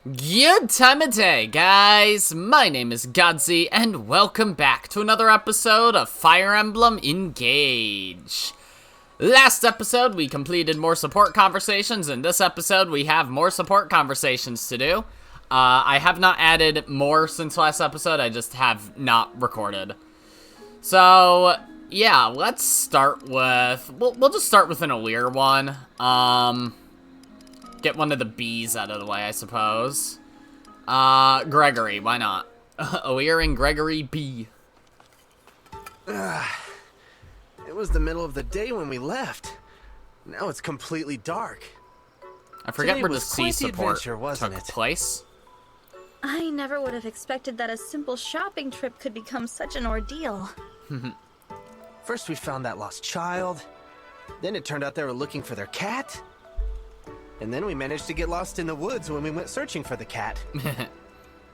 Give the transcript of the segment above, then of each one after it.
Good time of day, guys! My name is Godzi, and welcome back to another episode of Fire Emblem Engage. Last episode, we completed more support conversations, and this episode, we have more support conversations to do. I have not added more since last episode, I just have not recorded. So, yeah, let's start with... We'll just start with an Alir one. Get one of the B's out of the way, I suppose. Gregory, why not? Alir and Gregory B. It was the middle of the day when we left. Now it's completely dark. I forget Today where the was C quite the support adventure, wasn't took it? place. I never would have expected that a simple shopping trip could become such an ordeal. First we found that lost child. Then it turned out they were looking for their cat. And then we managed to get lost in the woods when we went searching for the cat.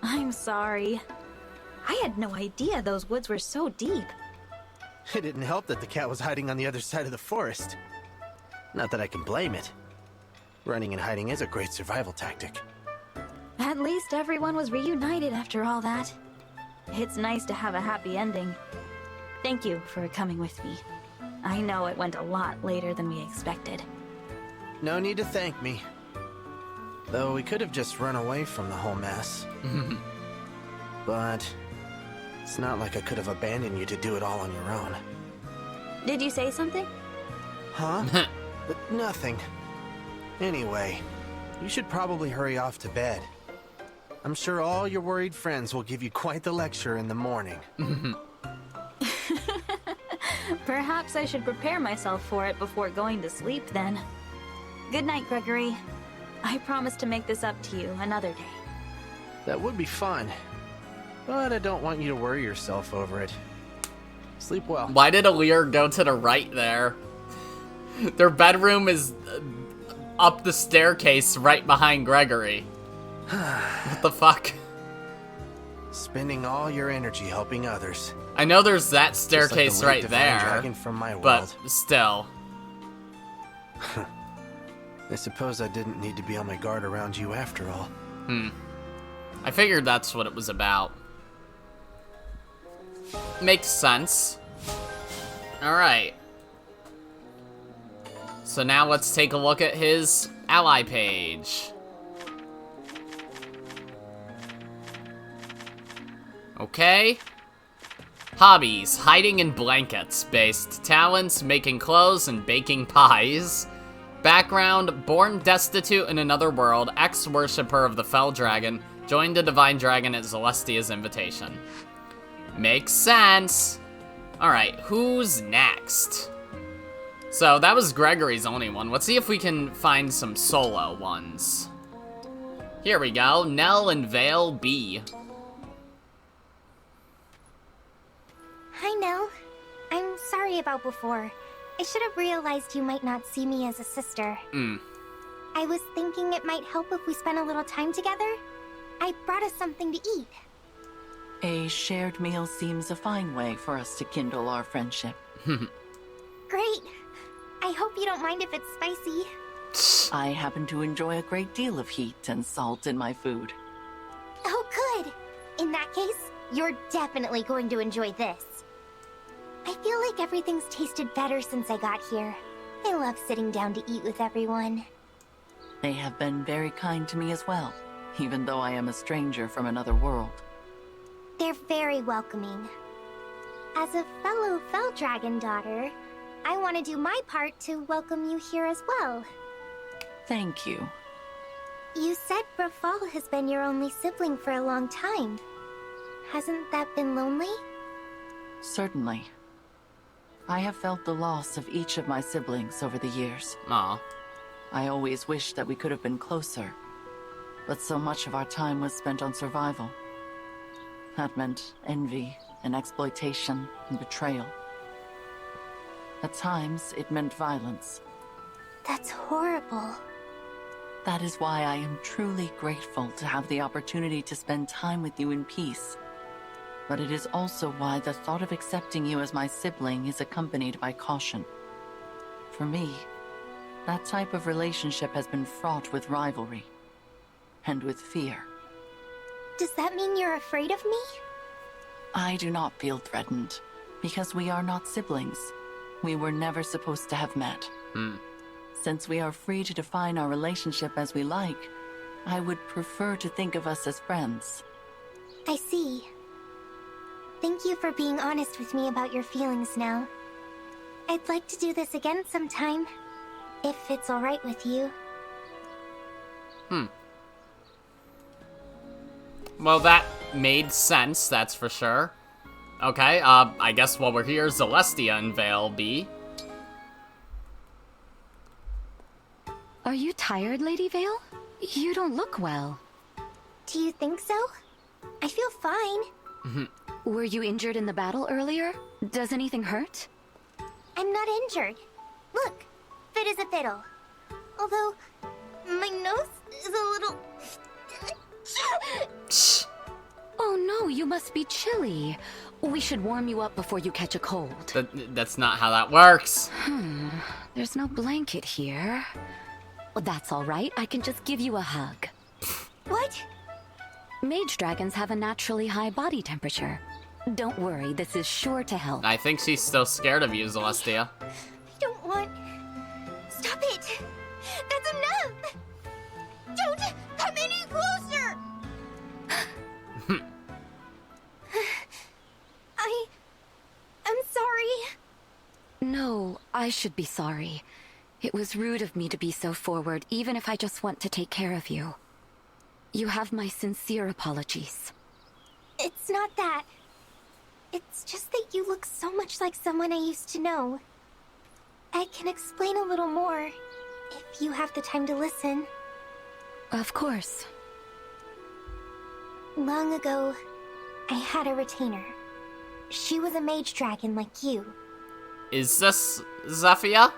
I'm sorry. I had no idea those woods were so deep. It didn't help that the cat was hiding on the other side of the forest. Not that I can blame it. Running and hiding is a great survival tactic. At least everyone was reunited after all that. It's nice to have a happy ending. Thank you for coming with me. I know it went a lot later than we expected. No need to thank me. Though we could have just run away from the whole mess. But it's not like I could have abandoned you to do it all on your own. Did you say something? Huh? Nothing. Anyway, you should probably hurry off to bed. I'm sure all your worried friends will give you quite the lecture in the morning. Perhaps I should prepare myself for it before going to sleep then. Good night, Gregory. I promise to make this up to you another day. That would be fun. But I don't want you to worry yourself over it. Sleep well. Why did Alir go to the right there? Their bedroom is up the staircase right behind Gregory. What the fuck? Spending all your energy helping others. I know there's that Just like the staircase late right divine there, dragon from my but world. still. I suppose I didn't need to be on my guard around you after all. I figured that's what it was about. Makes sense. Alright. So now let's take a look at his ally page. Okay. Hobbies: hiding in blankets. Based talents: making clothes and baking pies. Background: born destitute in another world, ex-worshipper of the Fell Dragon, joined the Divine Dragon at Celestia's invitation. Makes sense. Alright, who's next? So, that was Gregory's only one. Let's see if we can find some solo ones. Here we go, Nell and Vale B. Hi, Nell. I'm sorry about before. I should have realized you might not see me as a sister. I was thinking it might help if we spent a little time together. I brought us something to eat. A shared meal seems a fine way for us to kindle our friendship. Great. I hope you don't mind if it's spicy. I happen to enjoy a great deal of heat and salt in my food. Oh, good. In that case, you're definitely going to enjoy this. I feel like everything's tasted better since I got here. I love sitting down to eat with everyone. They have been very kind to me as well, even though I am a stranger from another world. They're very welcoming. As a fellow Fell Dragon daughter, I want to do my part to welcome you here as well. Thank you. You said Rafal has been your only sibling for a long time. Hasn't that been lonely? Certainly. I have felt the loss of each of my siblings over the years. Aw. I always wished that we could have been closer, but so much of our time was spent on survival. That meant envy and exploitation and betrayal. At times, it meant violence. That's horrible. That is why I am truly grateful to have the opportunity to spend time with you in peace. But it is also why the thought of accepting you as my sibling is accompanied by caution. For me, that type of relationship has been fraught with rivalry. and with fear. Does that mean you're afraid of me? I do not feel threatened, because we are not siblings. We were never supposed to have met. Since we are free to define our relationship as we like, I would prefer to think of us as friends. I see. Thank you for being honest with me about your feelings now. I'd like to do this again sometime, if it's alright with you. Well, that made sense, that's for sure. Okay, I guess while we're here, Celestia and Vale B. Are you tired, Lady Vale? You don't look well. Do you think so? I feel fine. Were you injured in the battle earlier? Does anything hurt? I'm not injured. Look, fit as a fiddle. Although, my nose is a little... Oh no, you must be chilly. We should warm you up before you catch a cold. That's not how that works. There's no blanket here. Well, that's all right. I can just give you a hug. What? Mage dragons have a naturally high body temperature. Don't worry, this is sure to help. I think she's still scared of you, Celestia. I don't want... Stop it! That's enough! Don't come any closer! I'm sorry. No, I should be sorry. It was rude of me to be so forward, even if I just want to take care of you. You have my sincere apologies. It's not that. It's just that you look so much like someone I used to know. I can explain a little more, if you have the time to listen. Of course. Long ago, I had a retainer. She was a mage dragon like you. Is this Zephyr?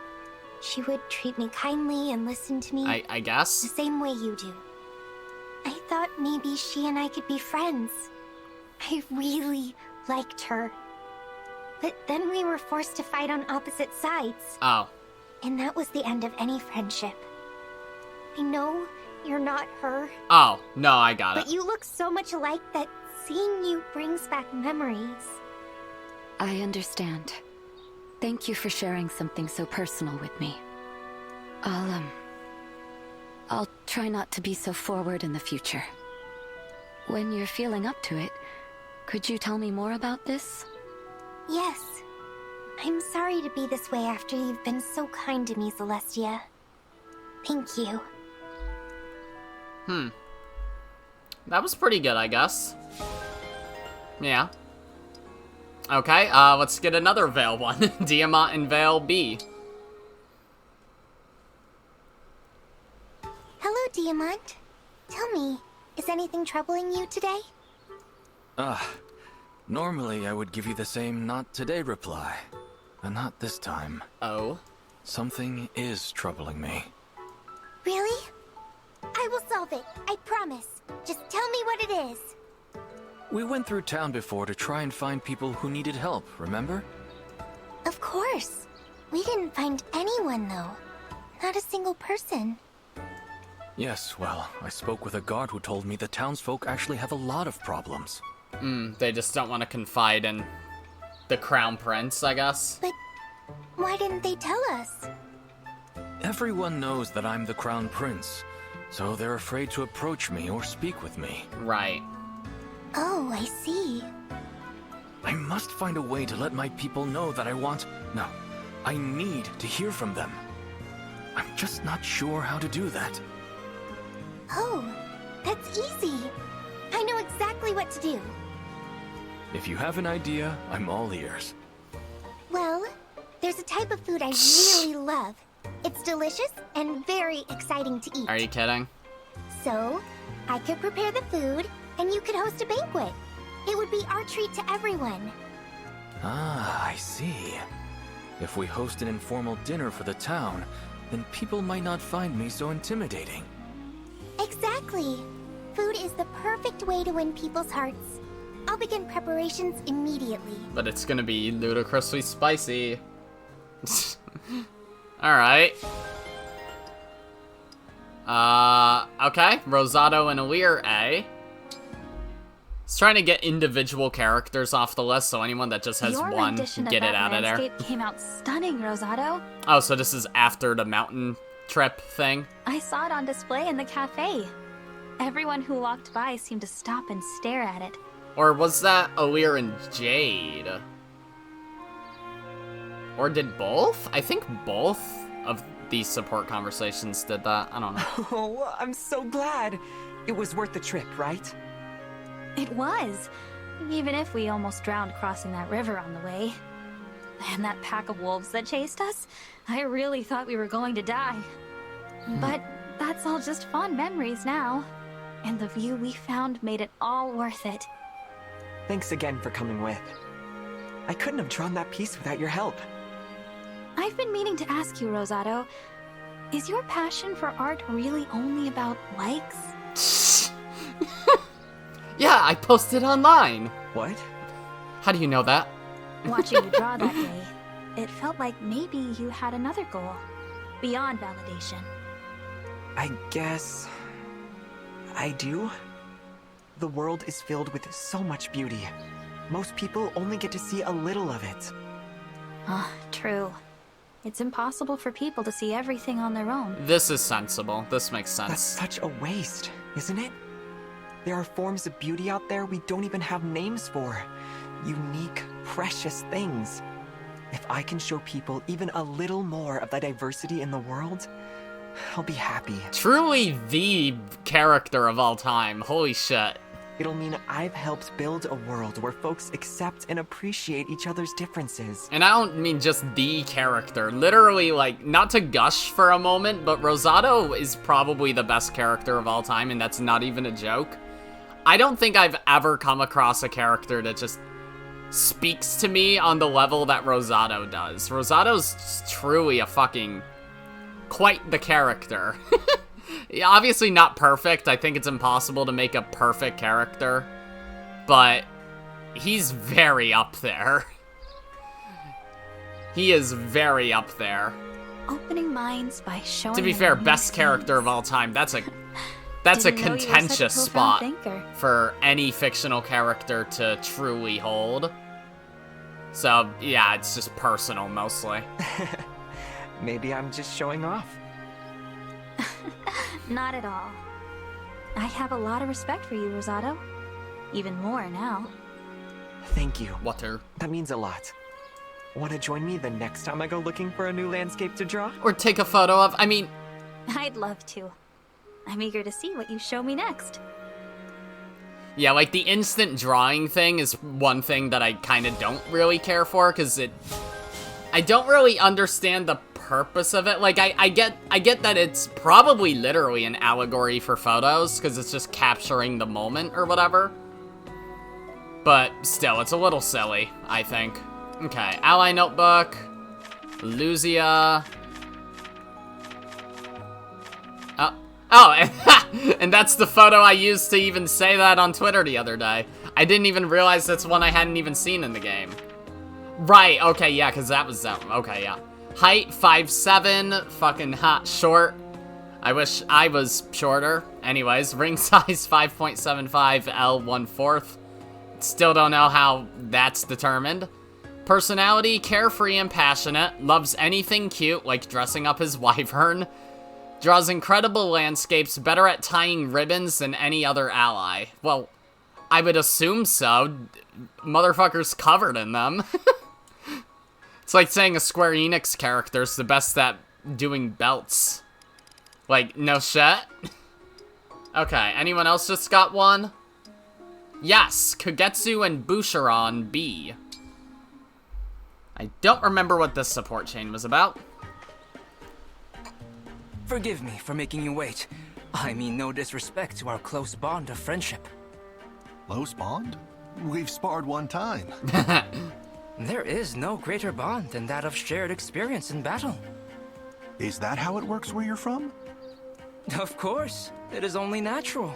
She would treat me kindly and listen to me I guess. the same way you do. I thought maybe she and I could be friends. I really liked her. But then we were forced to fight on opposite sides. Oh. And that was the end of any friendship. I know you're not her, Oh, no, I got but it. you look so much alike that seeing you brings back memories. I understand. Thank you for sharing something so personal with me. I'll try not to be so forward in the future. When you're feeling up to it, could you tell me more about this? Yes. I'm sorry to be this way after you've been so kind to me, Celestia. Thank you. That was pretty good, I guess. Yeah. Okay, let's get another Vale one. Diamant and Vale B. Hello, Diamant. Tell me, is anything troubling you today? Normally I would give you the same not today reply, but not this time. Oh. Something is troubling me. Really? I will solve it, I promise. Just tell me what it is. We went through town before to try and find people who needed help, remember? Of course. We didn't find anyone, though. Not a single person. Yes, well, I spoke with a guard who told me the townsfolk actually have a lot of problems. They just don't want to confide in the Crown Prince, I guess. But why didn't they tell us? Everyone knows that I'm the Crown Prince, so they're afraid to approach me or speak with me. Right. Oh, I see. I must find a way to let my people know that I need to hear from them. I'm just not sure how to do that. Oh, that's easy. I know exactly what to do. If you have an idea, I'm all ears. Well, there's a type of food I really love. It's delicious and very exciting to eat. Are you kidding? So, I could prepare the food, and you could host a banquet. It would be our treat to everyone. Ah, I see. If we host an informal dinner for the town, then people might not find me so intimidating. Exactly. Food is the perfect way to win people's hearts. I'll begin preparations immediately. But it's gonna be ludicrously spicy. Alright. Okay. Rosado and Alir, eh? It's trying to get individual characters off the list, so anyone that just has Your one, rendition get of it that out of there. landscape came out stunning, Rosado. Oh, so this is after the mountain trip thing? I saw it on display in the cafe. Everyone who walked by seemed to stop and stare at it. Or was that Alir and Jade? Or did both? I think both of these support conversations did that. I don't know. Oh, I'm so glad. It was worth the trip, right? It was. Even if we almost drowned crossing that river on the way. And that pack of wolves that chased us, I really thought we were going to die. But that's all just fond memories now. And the view we found made it all worth it. Thanks again for coming with. I couldn't have drawn that piece without your help. I've been meaning to ask you, Rosado, is your passion for art really only about likes? Yeah, I posted online. What? How do you know that? Watching you draw that day, it felt like maybe you had another goal, beyond validation. I guess... I do? The world is filled with so much beauty. Most people only get to see a little of it. True. It's impossible for people to see everything on their own. This is sensible. This makes That's sense. such a waste, isn't it? There are forms of beauty out there we don't even have names for. Unique, precious things. If I can show people even a little more of the diversity in the world, I'll be happy. Truly the character of all time. Holy shit. It'll mean I've helped build a world where folks accept and appreciate each other's differences. And I don't mean just the character. Literally, like, not to gush for a moment, but Rosado is probably the best character of all time, and that's not even a joke. I don't think I've ever come across a character that just speaks to me on the level that Rosado does. Rosado's truly a fucking... quite the character. Yeah, obviously not perfect. I think it's impossible to make a perfect character. But he's very up there. He is very up there. Opening minds by showing. To be them fair, new best character things. of all time. That's a Didn't know you were such a contentious profound spot thinker. for any fictional character to truly hold. So, yeah, it's just personal mostly. Maybe I'm just showing off. Not at all. I have a lot of respect for you, Rosado. Even more now. Thank you. Water. That means a lot. Want to join me the next time I go looking for a new landscape to draw? Or take a photo of, I mean... I'd love to. I'm eager to see what you show me next. Yeah, like, the instant drawing thing is one thing that I kind of don't really care for, because I don't really understand the purpose of it. Like, I get that it's probably literally an allegory for photos, because it's just capturing the moment or whatever. But still, it's a little silly, I think. Okay, Ally Notebook, Luzia. Oh, and that's the photo I used to even say that on Twitter the other day. I didn't even realize that's one I hadn't even seen in the game. Right, okay, yeah, because that was that one. Okay, yeah. Height, 5'7", fucking hot, short. I wish I was shorter. Anyways, ring size, 5.75 L 1/4. Still don't know how that's determined. Personality, carefree and passionate. Loves anything cute, like dressing up his wyvern. Draws incredible landscapes, better at tying ribbons than any other ally. Well, I would assume so. Motherfucker's covered in them. It's like saying a Square Enix character's the best at doing belts. Like, no shit? Okay, anyone else just got one? Yes, Kagetsu and Boucheron B. I don't remember what this support chain was about. Forgive me for making you wait. I mean no disrespect to our close bond of friendship. Close bond? We've sparred one time. There is no greater bond than that of shared experience in battle. Is that how it works where you're from? Of course, it is only natural.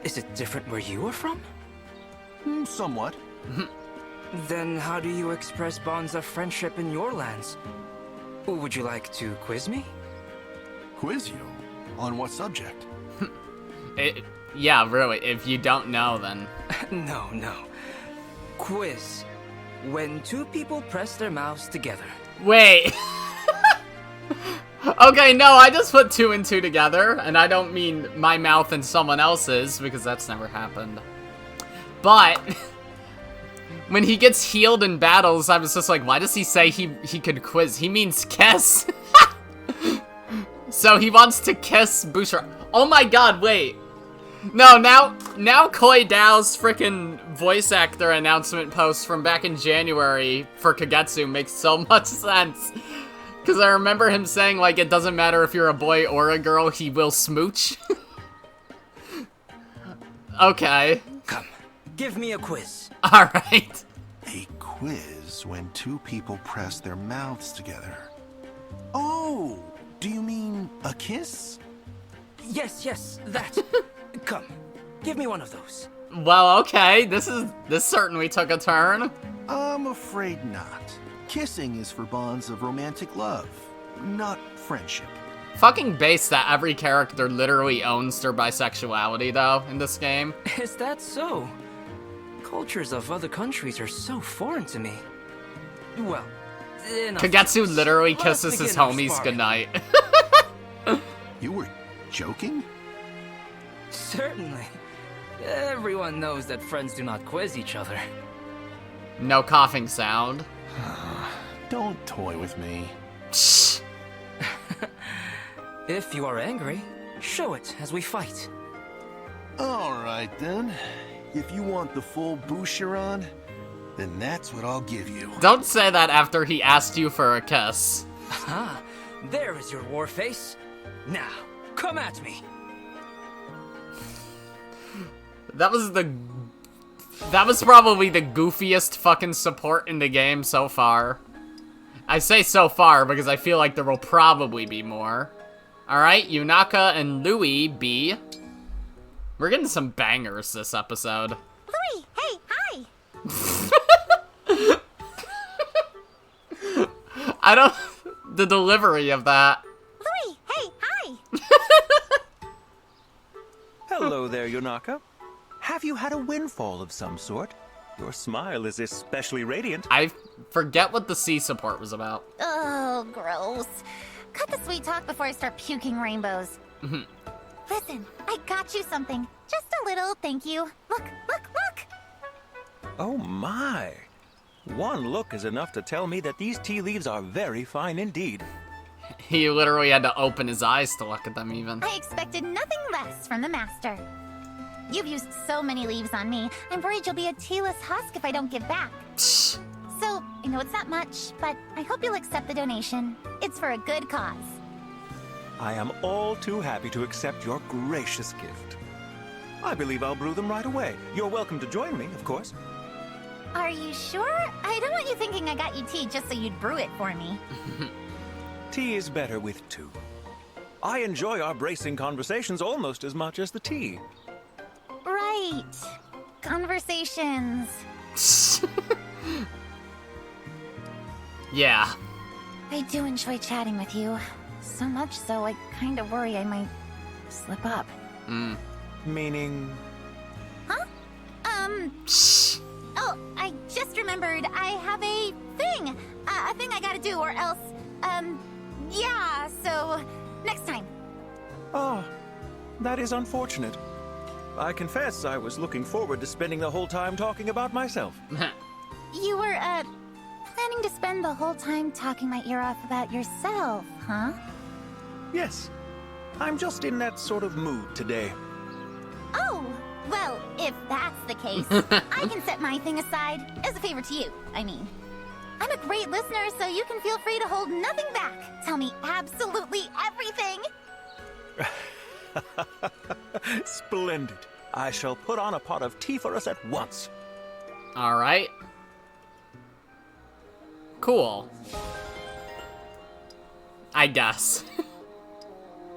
Is it different where you are from? Somewhat. Then how do you express bonds of friendship in your lands? Would you like to quiz me? Quiz you? On what subject? Yeah, really, if you don't know, then... No. Quiz. When two people press their mouths together. Wait. Okay, no, I just put 2 and 2 together, and I don't mean my mouth and someone else's, because that's never happened. But... when he gets healed in battles, I was just like, why does he say he could quiz? He means kiss. So he wants to kiss Boucheron. Oh my god, wait. No, now Koi Dao's frickin' voice actor announcement post from back in January for Kagetsu makes so much sense. Because I remember him saying, like, it doesn't matter if you're a boy or a girl, he will smooch. Okay. Come, give me a quiz. Alright. A quiz when two people press their mouths together. Oh, do you mean a kiss? Yes, that. Come, give me one of those. Well, okay, this certainly took a turn. I'm afraid not. Kissing is for bonds of romantic love, not friendship. Fucking base that every character literally owns their bisexuality, though, in this game. Is that so? Cultures of other countries are so foreign to me. Well, Kagetsu literally kisses his homies goodnight. You were joking? Certainly. Everyone knows that friends do not quiz each other. No coughing sound. Don't toy with me. If you are angry, show it as we fight. Alright then. If you want the full Boucheron, then that's what I'll give you. Don't say that after he asked you for a kiss. Ah, there is your war face. Now, come at me. That was probably the goofiest fucking support in the game so far. I say so far because I feel like there will probably be more. Alright, Yunaka and Louis B. We're getting some bangers this episode. Louis, hey, hi! I don't... the delivery of that. Louis, hey, hi! Hello there, Yunaka. Have you had a windfall of some sort? Your smile is especially radiant. I forget what the C support was about. Oh, gross. Cut the sweet talk before I start puking rainbows. Listen, I got you something. Just a little thank you. Look. Oh my. One look is enough to tell me that these tea leaves are very fine indeed. He literally had to open his eyes to look at them even. I expected nothing less from the master. You've used so many leaves on me, I'm worried you'll be a tealess husk if I don't give back. Psh. So, I know it's not much, but I hope you'll accept the donation. It's for a good cause. I am all too happy to accept your gracious gift. I believe I'll brew them right away. You're welcome to join me, of course. Are you sure? I don't want you thinking I got you tea just so you'd brew it for me. Tea is better with two. I enjoy our bracing conversations almost as much as the tea. Right. Conversations. Yeah. I do enjoy chatting with you. So much so, I kind of worry I might slip up. Meaning? Huh? Oh, I just remembered I have a thing I gotta do, or else, yeah, so, next time. Oh, that is unfortunate. I confess I was looking forward to spending the whole time talking about myself. You were, planning to spend the whole time talking my ear off about yourself, huh? Yes. I'm just in that sort of mood today. Oh, well, if that's the case, I can set my thing aside, as a favor to you, I mean. I'm a great listener, so you can feel free to hold nothing back. Tell me absolutely everything. Splendid. I shall put on a pot of tea for us at once. All right. Cool. I guess.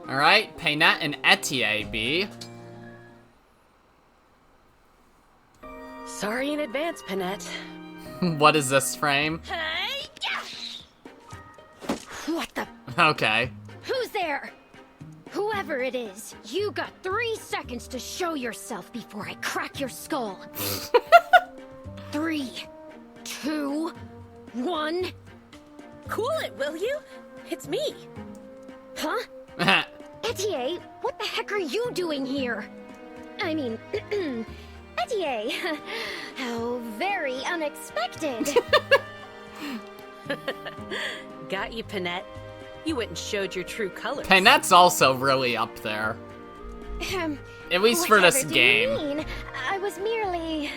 All right, Panette and Etie, B. Sorry in advance, Panette. What is this frame? What the? Okay. Who's there? Whoever it is, you got 3 seconds to show yourself before I crack your skull. 3, 2, 1. Cool it, will you? It's me. Huh? Etie, what the heck are you doing here? I mean, Etie, how very unexpected. Got you, Panette. You went and showed your true colors. Panette's also really up there. At least for this game. What do you mean? I was merely...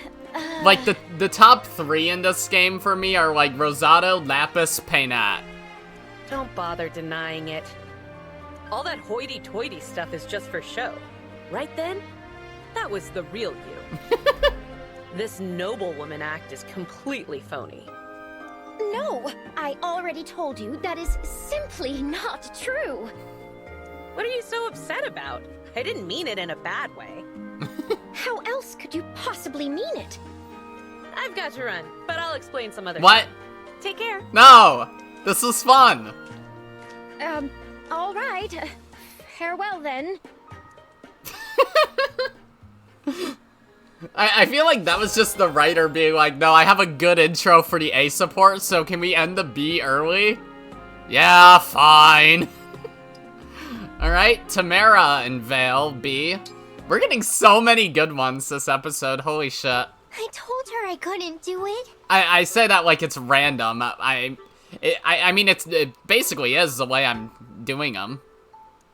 Like, the top 3 in this game for me are, like, Rosado, Lapis, Panette. Don't bother denying it. All that hoity-toity stuff is just for show. Right then? That was the real you. This noblewoman act is completely phony. No, I already told you that is simply not true. What are you so upset about? I didn't mean it in a bad way. How else could you possibly mean it? I've got to run, but I'll explain some other What? time. Take care. No! This is fun! All right. Farewell, then. I feel like that was just the writer being like, no, I have a good intro for the A support, so can we end the B early? Yeah, fine. Alright, Tamara and Vale, B. We're getting so many good ones this episode, holy shit. I told her I couldn't do it. I say that like it's random. I mean, it basically is the way I'm doing them.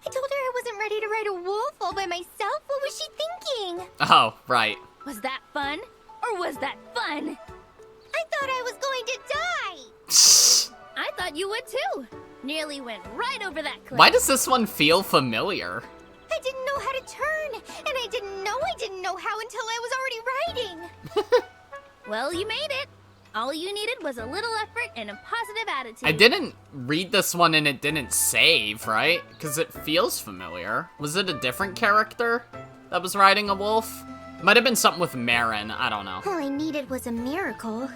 I told her I wasn't ready to ride a wolf all by myself. What was she thinking? Oh, right. Was that fun? Or was that fun? I thought I was going to die. I thought you would too. Nearly went right over that cliff. Why does this one feel familiar? I didn't know how to turn, and I didn't know how until I was already riding. Well, you made it. All you needed was a little effort and a positive attitude. I didn't read this one and it didn't save, right? Because it feels familiar. Was it a different character that was riding a wolf? It might have been something with Marin, I don't know. All I needed was a miracle.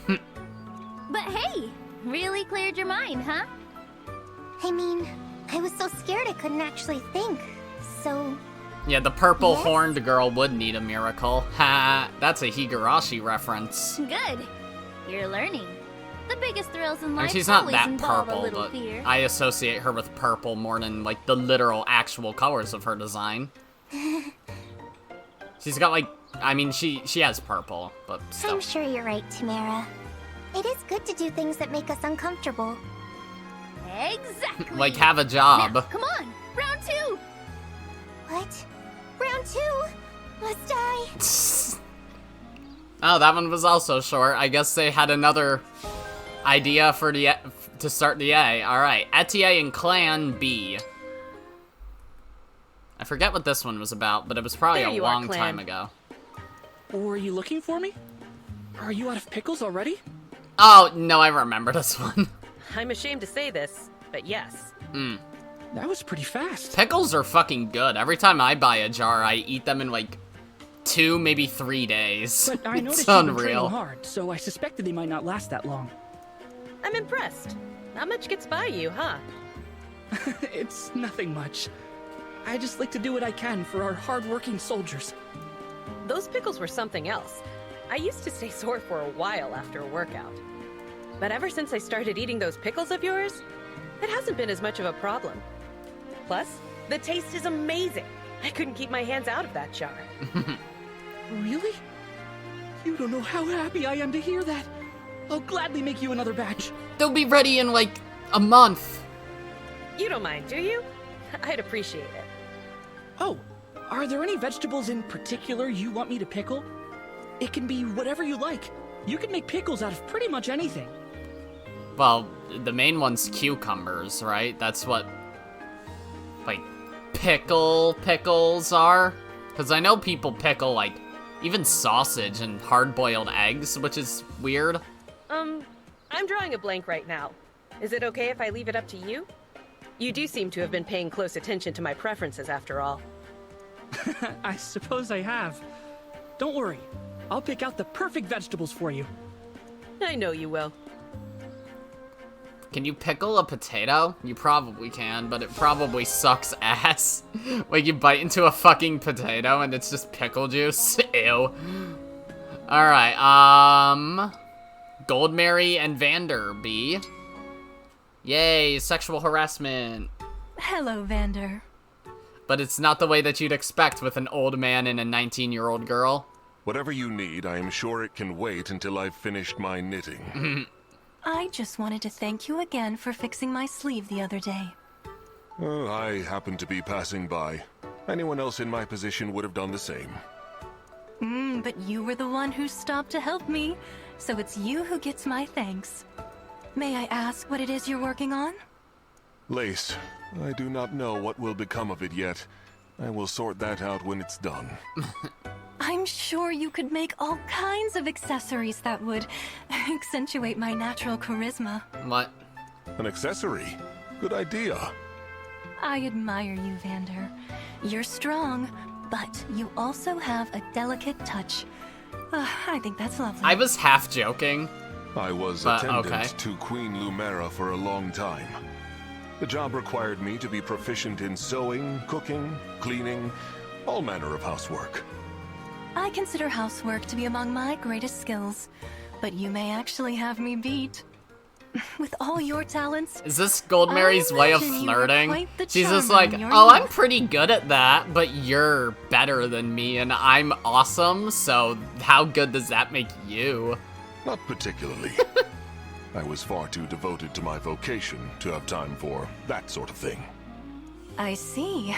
But hey, really cleared your mind, huh? I mean, I was so scared I couldn't actually think. So... Yeah, the purple horned girl would need a miracle. Ha, that's a Higurashi reference. Good. You're learning. The biggest thrills in life And she's not always that involve a purple, little but fear. I associate her with purple more than, like, the literal actual colors of her design. She's got, like, I mean, she has purple, but still. I'm sure you're right, Tamara. It is good to do things that make us uncomfortable. Exactly. Like, have a job. Now, come on, round 2. What? Round 2? Must I? Oh, that one was also short. I guess they had another idea for the to start the A. All right, Etie and Clan B. I forget what this one was about, but it was probably a long time ago. Were you looking for me? Are you out of pickles already? Oh, no, I remember this one. I'm ashamed to say this, but yes. That was pretty fast. Pickles are fucking good. Every time I buy a jar, I eat them in like 2, maybe 3 days. But I noticed it's you've been unreal. training hard, so I suspected they might not last that long. I'm impressed. Not much gets by you, huh? It's nothing much. I just like to do what I can for our hard-working soldiers. Those pickles were something else. I used to stay sore for a while after a workout. But ever since I started eating those pickles of yours, it hasn't been as much of a problem. Plus, the taste is amazing. I couldn't keep my hands out of that jar. Really? You don't know how happy I am to hear that. I'll gladly make you another batch. They'll be ready in like a month. You don't mind, do you? I'd appreciate it. Oh, are there any vegetables in particular you want me to pickle? It can be whatever you like. You can make pickles out of pretty much anything. Well, the main one's cucumbers, right? That's what, like, pickles are. Because I know people pickle, like, even sausage and hard-boiled eggs, which is weird. I'm drawing a blank right now. Is it okay if I leave it up to you? You do seem to have been paying close attention to my preferences after all. I suppose I have. Don't worry. I'll pick out the perfect vegetables for you. I know you will. Can you pickle a potato? You probably can, but it probably sucks ass. Like, you bite into a fucking potato and it's just pickle juice. Ew. Alright, Goldmary and Vander, B. Yay, sexual harassment. Hello, Vander. But it's not the way that you'd expect with an old man and a 19-year-old girl. Whatever you need, I am sure it can wait until I've finished my knitting. I just wanted to thank you again for fixing my sleeve the other day. I happened to be passing by. Anyone else in my position would have done the same. But you were the one who stopped to help me, so it's you who gets my thanks. May I ask what it is you're working on? Lace. I do not know what will become of it yet. I will sort that out when it's done. I'm sure you could make all kinds of accessories that would accentuate my natural charisma. What? An accessory? Good idea. I admire you, Vander. You're strong, but you also have a delicate touch. I think that's lovely. I was half joking. I was attendant to Queen Lumera for a long time. The job required me to be proficient in sewing, cooking, cleaning, all manner of housework. I consider housework to be among my greatest skills, but you may actually have me beat. With all your talents... Is this Goldmary's way of flirting? She's just like, oh, I'm pretty good at that, but you're better than me, and I'm awesome, so how good does that make you? Not particularly. I was far too devoted to my vocation to have time for that sort of thing. I see.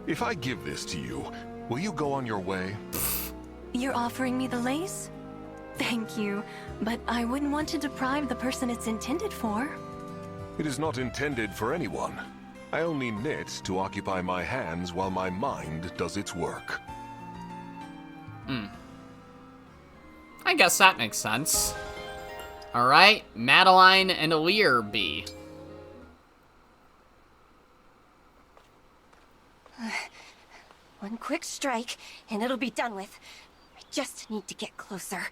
If I give this to you, will you go on your way? You're offering me the lace? Thank you, but I wouldn't want to deprive the person it's intended for. It is not intended for anyone. I only knit to occupy my hands while my mind does its work. I guess that makes sense. Alright, Madeline and Lear B. One quick strike, and it'll be done with. I just need to get closer.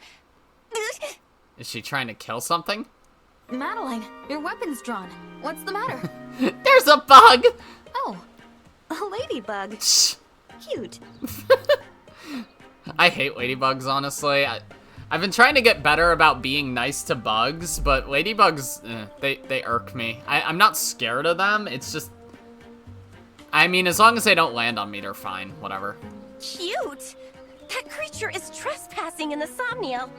Is she trying to kill something? Madeline, your weapon's drawn. What's the matter? There's a bug! Oh, a ladybug. Cute. I hate ladybugs, honestly. I've been trying to get better about being nice to bugs, but ladybugs, they irk me. I'm not scared of them, it's just... I mean, as long as they don't land on me, they're fine. Whatever. Cute! That creature is trespassing in the Somniel.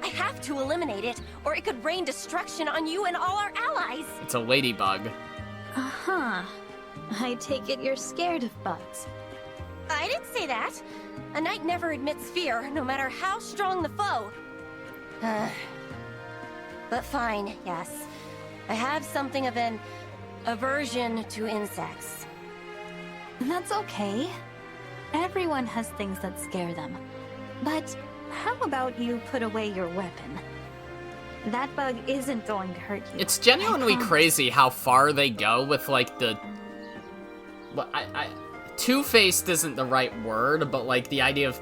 I have to eliminate it, or it could rain destruction on you and all our allies. It's a ladybug. Uh-huh. I take it you're scared of bugs. I didn't say that. A knight never admits fear, no matter how strong the foe. But fine, yes. I have something of an aversion to insects. That's okay. Everyone has things that scare them. But how about you put away your weapon? That bug isn't going to hurt you. It's genuinely crazy how far they go with, like, the... Well, two-faced isn't the right word, but, like, the idea of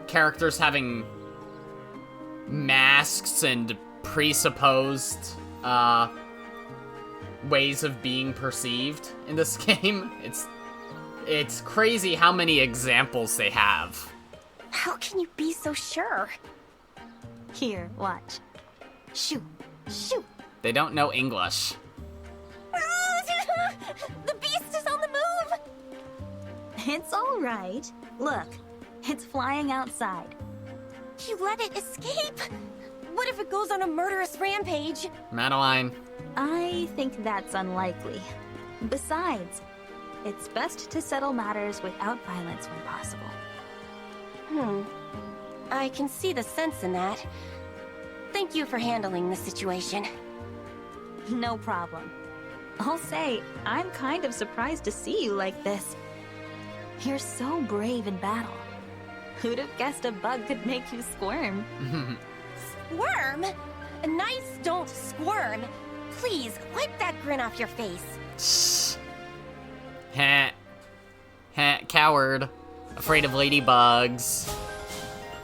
characters having masks and presupposed, ways of being perceived in this game. It's crazy how many examples they have. How can you be so sure? Here, watch. Shoo, shoo. They don't know English. The beast is on the move! It's all right. Look, it's flying outside. You let it escape? What if it goes on a murderous rampage? Madeline. I think that's unlikely. Besides, it's best to settle matters without violence when possible. I can see the sense in that. Thank you for handling the situation. No problem. I'll say, I'm kind of surprised to see you like this. You're so brave in battle. Who'd have guessed a bug could make you squirm? Squirm? Knights don't squirm. Please, wipe that grin off your face. Heh. Heh, coward. Afraid of ladybugs.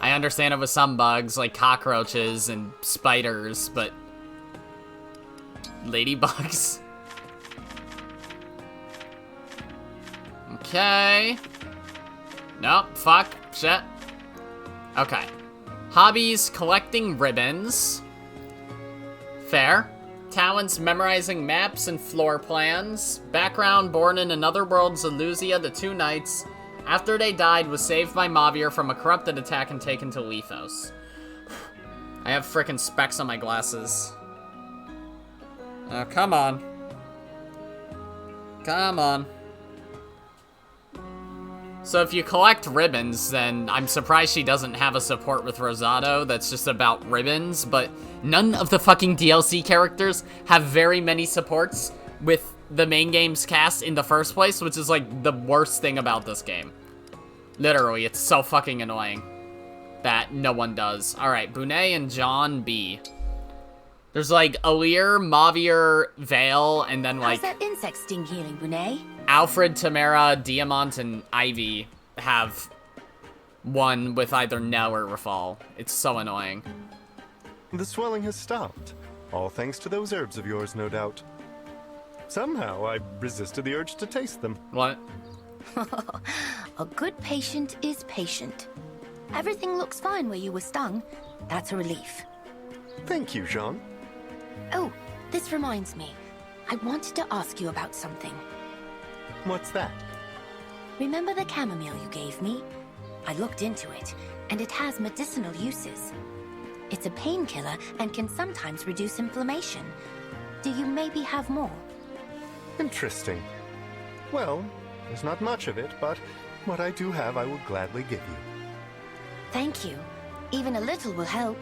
I understand it with some bugs, like cockroaches and spiders, but... ladybugs? Okay. Nope, fuck, shit. Okay. Hobbies, collecting ribbons. Fair. Talents, memorizing maps and floor plans. Background, born in another world, Zeluzia, the two knights. After they died, was saved by Mavir from a corrupted attack and taken to Lethos. I have frickin' specs on my glasses. Oh, come on. Come on. So if you collect ribbons, then I'm surprised she doesn't have a support with Rosado that's just about ribbons, but none of the fucking DLC characters have very many supports with the main game's cast in the first place, which is like the worst thing about this game. Literally, it's so fucking annoying that no one does. Alright, Bonet and John B. There's like Alir, Mavir, Vale, and then like... How's that insect sting healing, Bonet? Alfred, Tamara, Diamant, and Ivy have one with either Nell or Rafal. It's so annoying. The swelling has stopped. All thanks to those herbs of yours, no doubt. Somehow, I resisted the urge to taste them. What? A good patient is patient. Everything looks fine where you were stung. That's a relief. Thank you, Jean. Oh, this reminds me. I wanted to ask you about something. What's that? Remember the chamomile you gave me? I looked into it, and it has medicinal uses. It's a painkiller and can sometimes reduce inflammation. Do you maybe have more? Interesting. Well, there's not much of it, but what I do have I will gladly give you. Thank you. Even a little will help.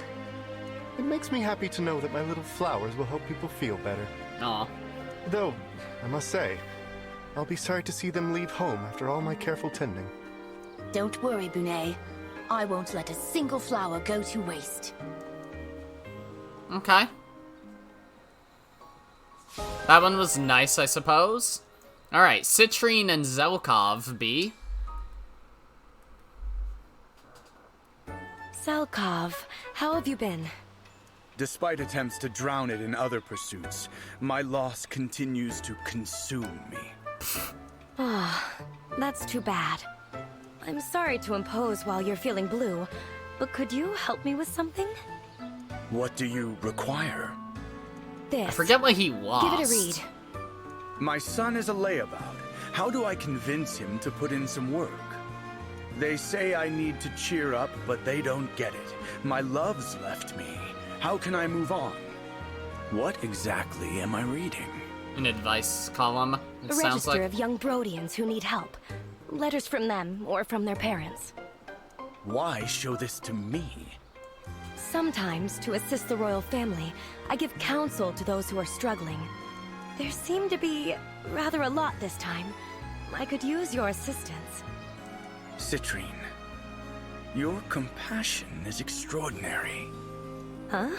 It makes me happy to know that my little flowers will help people feel better. Aw. Though, I must say, I'll be sorry to see them leave home after all my careful tending. Don't worry, Bonet. I won't let a single flower go to waste. Okay. That one was nice, I suppose. Alright, Citrinne and Zelkov, B. Zelkov, how have you been? Despite attempts to drown it in other pursuits, my loss continues to consume me. Ah, that's too bad. I'm sorry to impose while you're feeling blue, but could you help me with something? What do you require? This. I forget what he lost. Give it a read. My son is a layabout. How do I convince him to put in some work? They say I need to cheer up, but they don't get it. My love's left me. How can I move on? What exactly am I reading? An advice column, it A sounds register like. of young Brodians who need help. Letters from them or from their parents. Why show this to me? Sometimes, to assist the royal family, I give counsel to those who are struggling. There seem to be rather a lot this time. I could use your assistance. Citrinne, your compassion is extraordinary. Huh?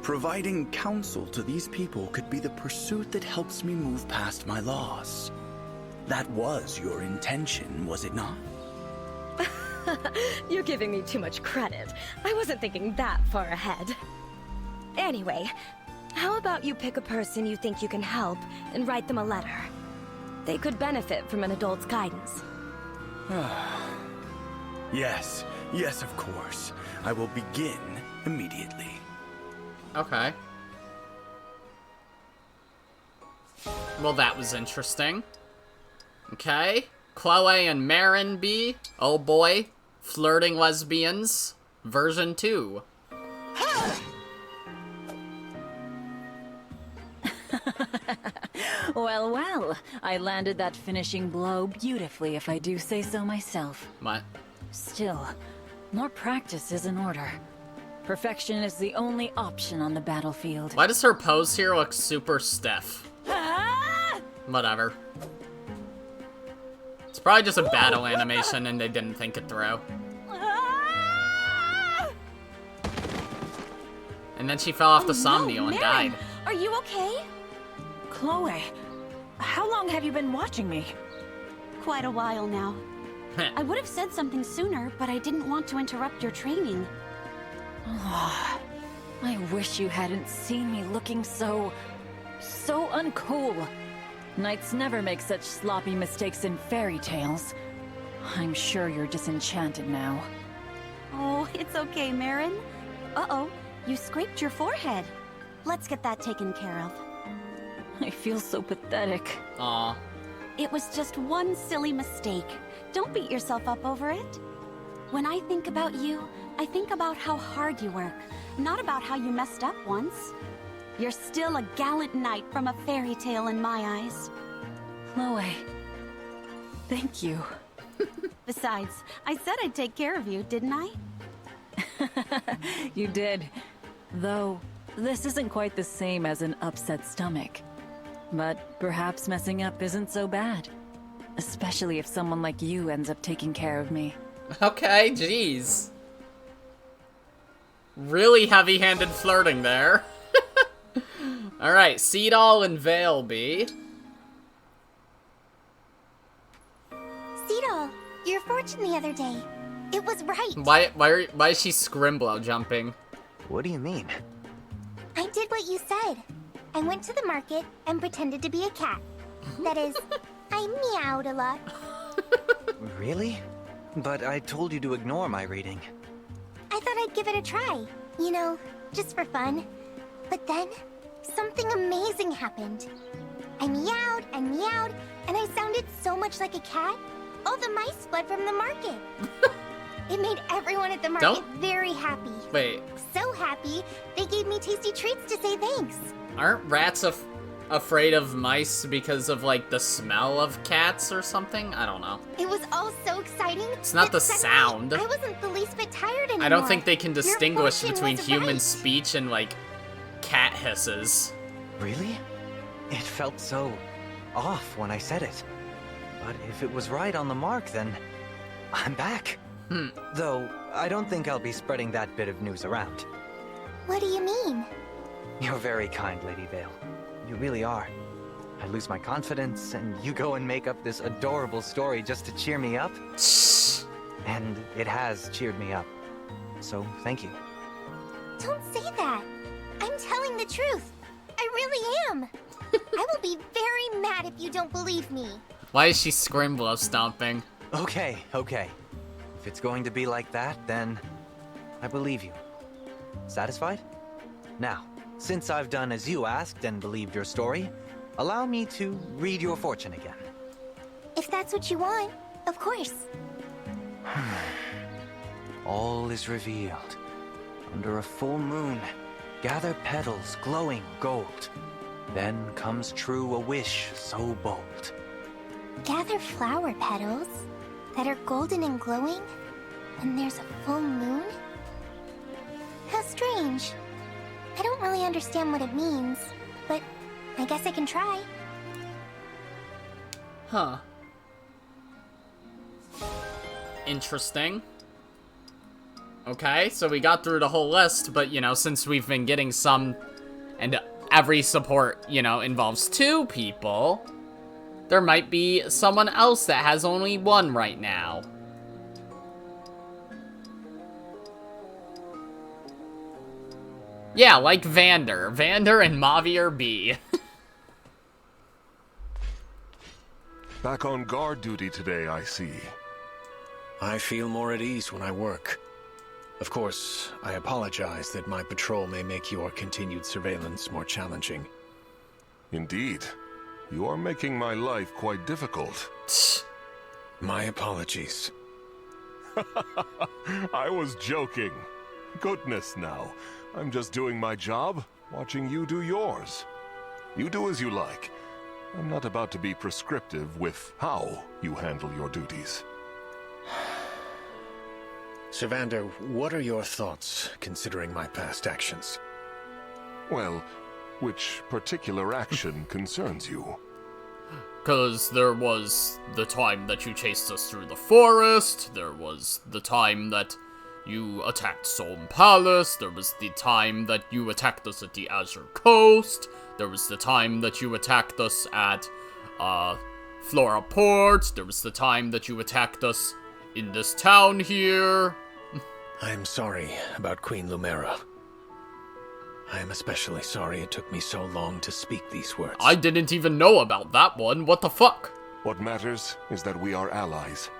Providing counsel to these people could be the pursuit that helps me move past my loss. That was your intention, was it not? You're giving me too much credit. I wasn't thinking that far ahead. Anyway, how about you pick a person you think you can help and write them a letter? They could benefit from an adult's guidance. Yes, of course. I will begin immediately. Okay. Well, that was interesting. Okay. Chloe and Marin B. Oh boy. Flirting lesbians. Version 2. Well, well. I landed that finishing blow beautifully, if I do say so myself. What? Still, more practice is in order. Perfection is the only option on the battlefield. Why does her pose here look super stiff? Whatever. It's probably just a battle animation and they didn't think it through. And then she fell off the somnial and died. Are you okay? Chloe, how long have you been watching me? Quite a while now. I would have said something sooner, but I didn't want to interrupt your training. I wish you hadn't seen me looking so uncool. Knights never make such sloppy mistakes in fairy tales. I'm sure you're disenchanted now. Oh, it's okay, Marin. Uh-oh, you scraped your forehead. Let's get that taken care of. I feel so pathetic. Aw. It was just one silly mistake. Don't beat yourself up over it. When I think about you, I think about how hard you work, not about how you messed up once. You're still a gallant knight from a fairy tale in my eyes. Chloe, thank you. Besides, I said I'd take care of you, didn't I? You did. Though, this isn't quite the same as an upset stomach. But perhaps messing up isn't so bad. Especially if someone like you ends up taking care of me. Okay, jeez. Really heavy-handed flirting there. Alright, Seedall and Veilby. Seedall, your fortune the other day. It was right. Why is she Scrimblow jumping? What do you mean? I did what you said. I went to the market and pretended to be a cat. That is, I meowed a lot. Really? But I told you to ignore my reading. I thought I'd give it a try. You know, just for fun. But then, something amazing happened. I meowed and meowed, and I sounded so much like a cat, all the mice fled from the market. It made everyone at the market very happy. Wait. So happy, they gave me tasty treats to say thanks. Aren't rats afraid of mice because of, like, the smell of cats or something? I don't know. It was all so exciting. It's not the sound. I wasn't the least bit tired anymore. I don't think they can distinguish Your fortune between was human right. speech and, like, cat hisses. Really? It felt so off when I said it. But if it was right on the mark, then I'm back. Though, I don't think I'll be spreading that bit of news around. What do you mean? You're very kind, Lady Vale. You really are. I lose my confidence, and you go and make up this adorable story just to cheer me up? And it has cheered me up. So, thank you. Don't say that. I'm telling the truth. I really am. I will be very mad if you don't believe me. Why is she Scrimblow stomping? Okay. If it's going to be like that, then I believe you. Satisfied? Now, since I've done as you asked and believed your story, allow me to read your fortune again. If that's what you want, of course. All is revealed. Under a full moon, gather petals glowing gold. Then comes true a wish so bold. Gather flower petals that are golden and glowing when there's a full moon? How strange. I don't really understand what it means, but I guess I can try. Huh. Interesting. Okay, so we got through the whole list, but, you know, since we've been getting some, and every support, you know, involves 2 people, there might be someone else that has only 1 right now. Yeah, like Vander. Vander and Mavier B. Back on guard duty today, I see. I feel more at ease when I work. Of course, I apologize that my patrol may make your continued surveillance more challenging. Indeed. You are making my life quite difficult. My apologies. I was joking. Goodness now. I'm just doing my job, watching you do yours. You do as you like. I'm not about to be prescriptive with how you handle your duties. Sir Vander, what are your thoughts, considering my past actions? Well, which particular action concerns you? 'Cause there was the time that you chased us through the forest, there was the time that you attacked Solm Palace, there was the time that you attacked us at the Azure Coast, there was the time that you attacked us at, Flora Port, there was the time that you attacked us in this town here. I'm sorry about Queen Lumera. I am especially sorry it took me so long to speak these words. I didn't even know about that one. What the fuck? What matters is that we are allies.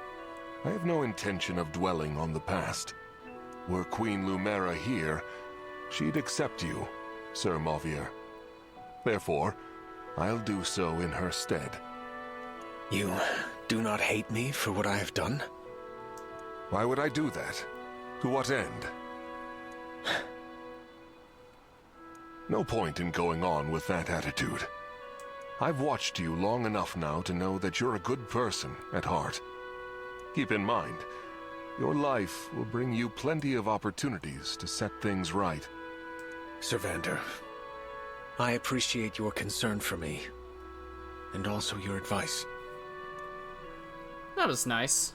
I have no intention of dwelling on the past. Were Queen Lumera here, she'd accept you, Sir Mauvier. Therefore, I'll do so in her stead. You do not hate me for what I have done? Why would I do that? To what end? No point in going on with that attitude. I've watched you long enough now to know that you're a good person at heart. Keep in mind, your life will bring you plenty of opportunities to set things right. Sir Vander, I appreciate your concern for me, and also your advice. That was nice.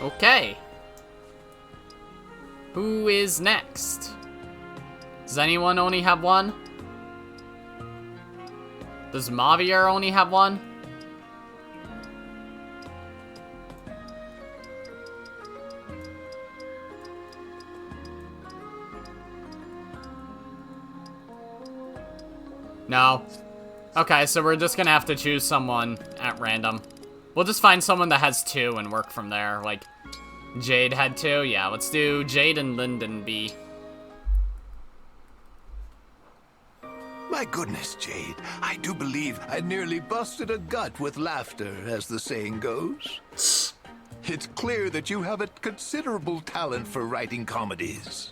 Okay. Who is next? Does anyone only have one? Does Mauvier only have one? No. Okay, so we're just gonna have to choose someone at random. We'll just find someone that has 2 and work from there. Like, Jade had 2? Yeah, let's do Jade and Linden B. My goodness, Jade, I do believe I nearly busted a gut with laughter, as the saying goes. It's clear that you have a considerable talent for writing comedies.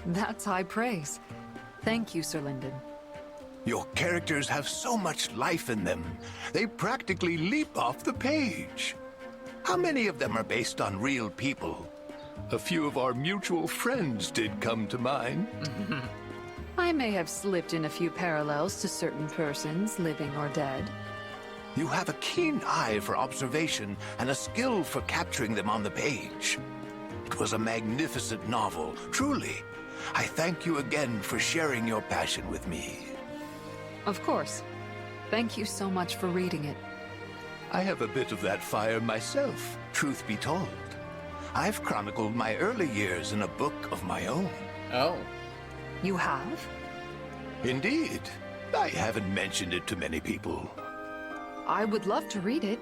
That's high praise. Thank you, Sir Linden. Your characters have so much life in them, they practically leap off the page. How many of them are based on real people? A few of our mutual friends did come to mind. I may have slipped in a few parallels to certain persons, living or dead. You have a keen eye for observation and a skill for capturing them on the page. It was a magnificent novel, truly. I thank you again for sharing your passion with me. Of course. Thank you so much for reading it. I have a bit of that fire myself, truth be told. I've chronicled my early years in a book of my own. Oh. You have? Indeed. I haven't mentioned it to many people. I would love to read it,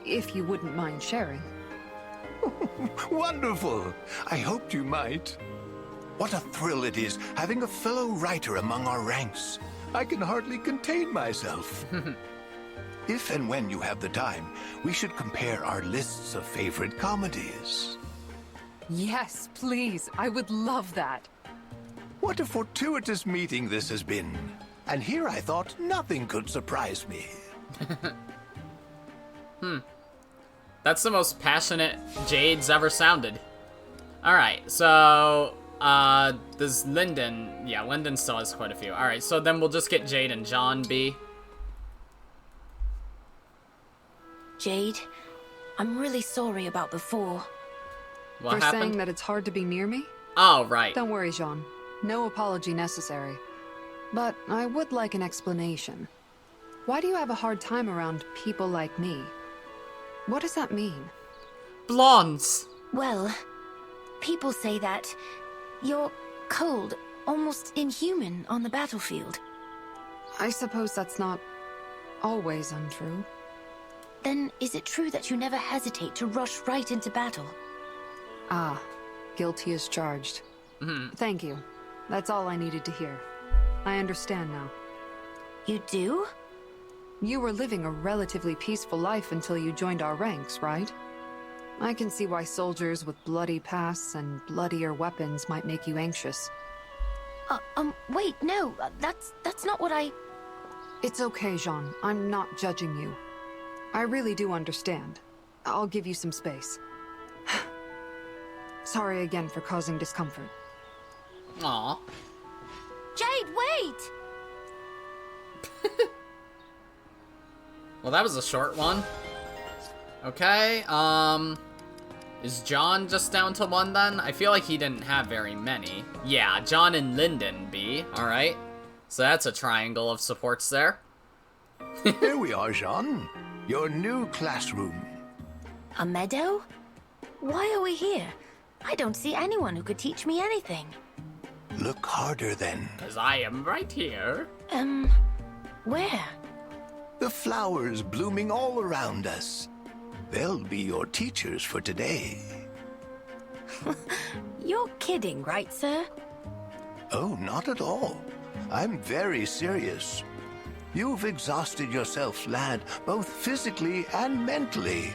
if you wouldn't mind sharing. Wonderful! I hoped you might. What a thrill it is having a fellow writer among our ranks. I can hardly contain myself. If and when you have the time, we should compare our lists of favorite comedies. Yes, please. I would love that. What a fortuitous meeting this has been. And here I thought nothing could surprise me. That's the most passionate Jade's ever sounded. Alright, so... does Linden... Yeah, Linden still has quite a few. Alright, so then we'll just get Jade and John B. Jade, I'm really sorry about before. What For happened? saying that it's hard to be near me? Oh, right. Don't worry, Jean. No apology necessary. But I would like an explanation. Why do you have a hard time around people like me? What does that mean? Blondes! Well, people say that you're cold, almost inhuman on the battlefield. I suppose that's not always untrue. Then is it true that you never hesitate to rush right into battle? Ah, guilty as charged. Thank you. That's all I needed to hear. I understand now. You do? You were living a relatively peaceful life until you joined our ranks, right? I can see why soldiers with bloody pasts and bloodier weapons might make you anxious. Wait, no, that's not what I... It's okay, Jean. I'm not judging you. I really do understand. I'll give you some space. Sorry again for causing discomfort. Aw. Jade, wait! Well, that was a short one. Okay, is John just down to 1 then? I feel like he didn't have very many. Yeah, John and Linden B. Alright. So that's a triangle of supports there. Here we are, Jean. Your new classroom. A meadow? Why are we here? I don't see anyone who could teach me anything. Look harder, then. Because I am right here. Where? The flowers blooming all around us. They'll be your teachers for today. You're kidding, right, sir? Oh, not at all. I'm very serious. You've exhausted yourself, lad, both physically and mentally.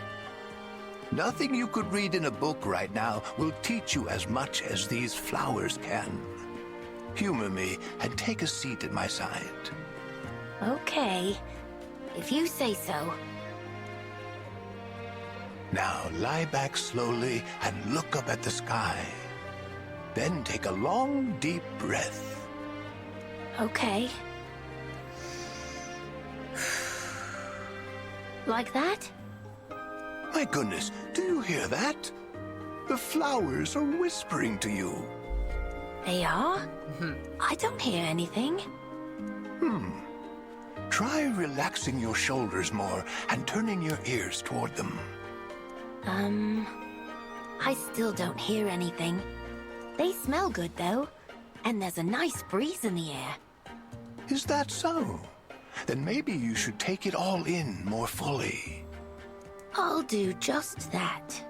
Nothing you could read in a book right now will teach you as much as these flowers can. Humor me and take a seat at my side. Okay, if you say so. Now lie back slowly and look up at the sky. Then take a long, deep breath. Okay. Like that? My goodness, do you hear that? The flowers are whispering to you. They are? I don't hear anything. Try relaxing your shoulders more and turning your ears toward them. I still don't hear anything. They smell good, though. And there's a nice breeze in the air. Is that so? Then maybe you should take it all in more fully. I'll do just that.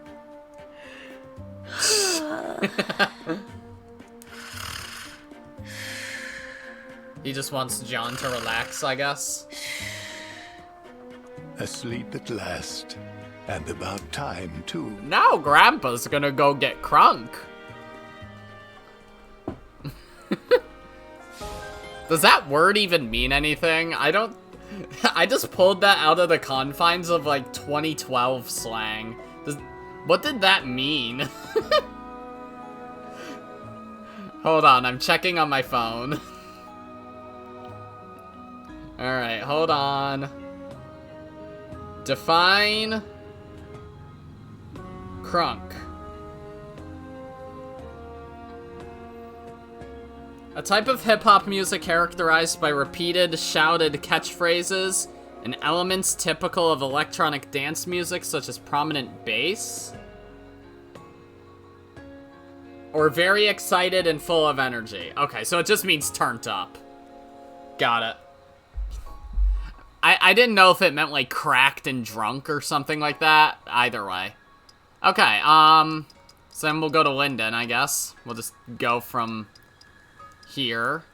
He just wants John to relax, I guess. Asleep at last. And about time, too. Now Grandpa's gonna go get crunk. Does that word even mean anything? I just pulled that out of the confines of, like, 2012 slang. What did that mean? Hold on, I'm checking on my phone. Alright, hold on. Define crunk. A type of hip-hop music characterized by repeated, shouted catchphrases and elements typical of electronic dance music such as prominent bass. Or very excited and full of energy. Okay, so it just means turned up. Got it. I didn't know if it meant, like, cracked and drunk or something like that. Either way. Okay, so then we'll go to Linden, I guess. We'll just go from here.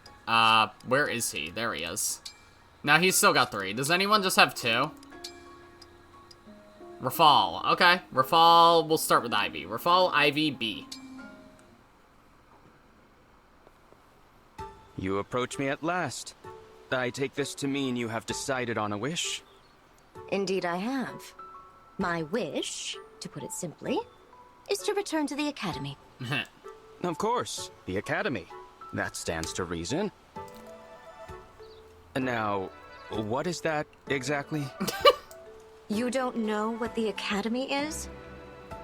Where is he? There he is. Now he's still got 3. Does anyone just have 2? Rafal. Okay, Rafal, we'll start with Ivy. Rafal, Ivy, B. You approach me at last. I take this to mean you have decided on a wish? Indeed I have. My wish, to put it simply, is to return to the Academy. Of course, the Academy. That stands to reason. Now, what is that exactly? You don't know what the Academy is?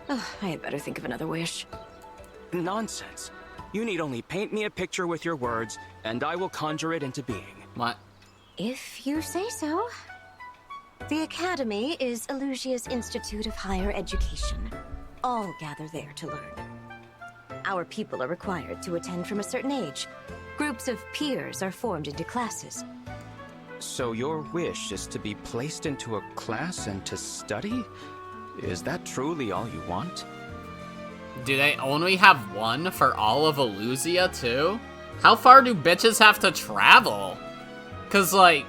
Oh, I had better think of another wish. Nonsense. You need only paint me a picture with your words, and I will conjure it into being. What? If you say so. The Academy is Elusia's Institute of Higher Education. All gather there to learn. Our people are required to attend from a certain age. Groups of peers are formed into classes. So your wish is to be placed into a class and to study? Is that truly all you want? Do they only have one for all of Elusia, too? How far do bitches have to travel? Cause, like,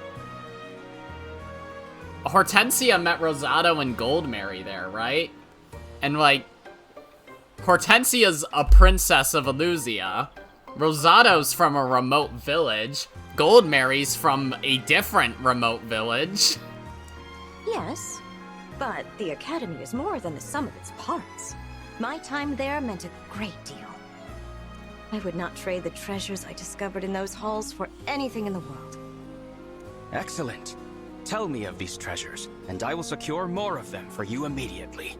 Hortensia met Rosado and Goldmary there, right? And, like, Hortensia's a princess of Elusia. Rosado's from a remote village. Goldmary's from a different remote village. Yes, but the Academy is more than the sum of its parts. My time there meant a great deal. I would not trade the treasures I discovered in those halls for anything in the world. Excellent. Tell me of these treasures, and I will secure more of them for you immediately.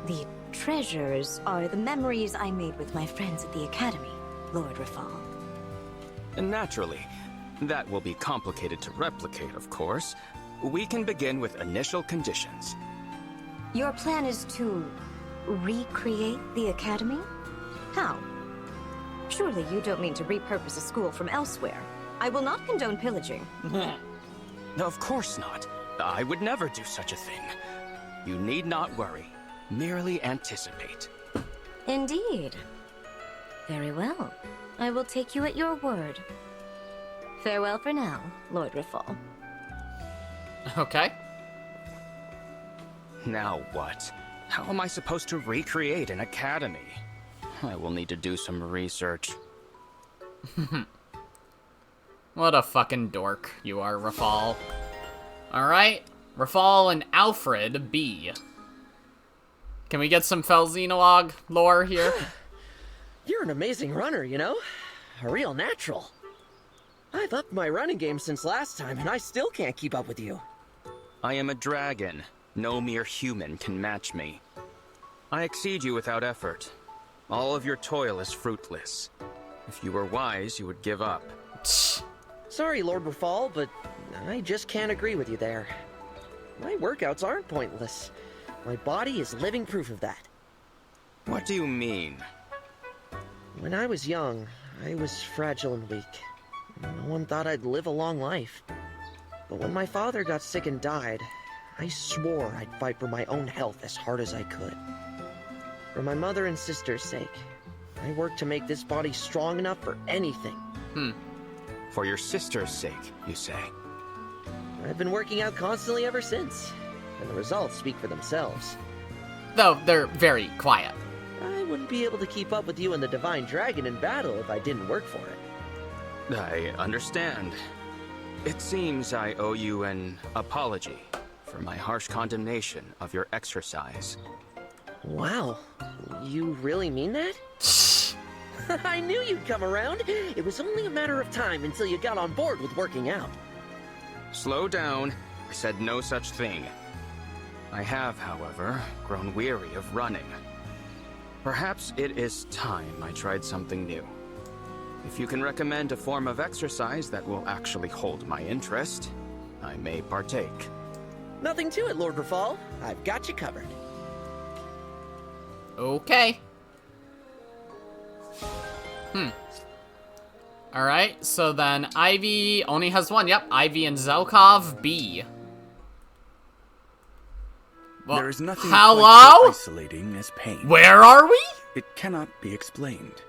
The treasures are the memories I made with my friends at the Academy, Lord Rafal. Naturally. That will be complicated to replicate, of course. We can begin with initial conditions. Your plan is to recreate the academy? How? Surely you don't mean to repurpose a school from elsewhere. I will not condone pillaging. Of course not. I would never do such a thing. You need not worry. Merely anticipate. Indeed. Very well. I will take you at your word. Farewell for now, Lord Rafal. Okay. Now what? How am I supposed to recreate an academy? I will need to do some research. What a fucking dork you are, Rafal. Alright, Rafal and Alfred B. Can we get some Felxenologue lore here? You're an amazing runner, you know? A real natural. I've upped my running game since last time, and I still can't keep up with you. I am a dragon. No mere human can match me. I exceed you without effort. All of your toil is fruitless. If you were wise, you would give up. Sorry, Lord Rafal, but I just can't agree with you there. My workouts aren't pointless. My body is living proof of that. What do you mean? When I was young, I was fragile and weak. No one thought I'd live a long life. But when my father got sick and died, I swore I'd fight for my own health as hard as I could. For my mother and sister's sake, I worked to make this body strong enough for anything. For your sister's sake, you say? I've been working out constantly ever since, and the results speak for themselves. Though they're very quiet. I wouldn't be able to keep up with you and the Divine Dragon in battle if I didn't work for it. I understand. It seems I owe you an apology for my harsh condemnation of your exercise. Wow, you really mean that? I knew you'd come around. It was only a matter of time until you got on board with working out. Slow down. I said no such thing. I have, however, grown weary of running. Perhaps it is time I tried something new. If you can recommend a form of exercise that will actually hold my interest, I may partake. Nothing to it, Lord Rafal. I've got you covered. Okay. Alright, so then Ivy only has one. Yep, Ivy and Zelkov B. Well, there is nothing hello? quite so isolating as pain. Where are we? It cannot be explained.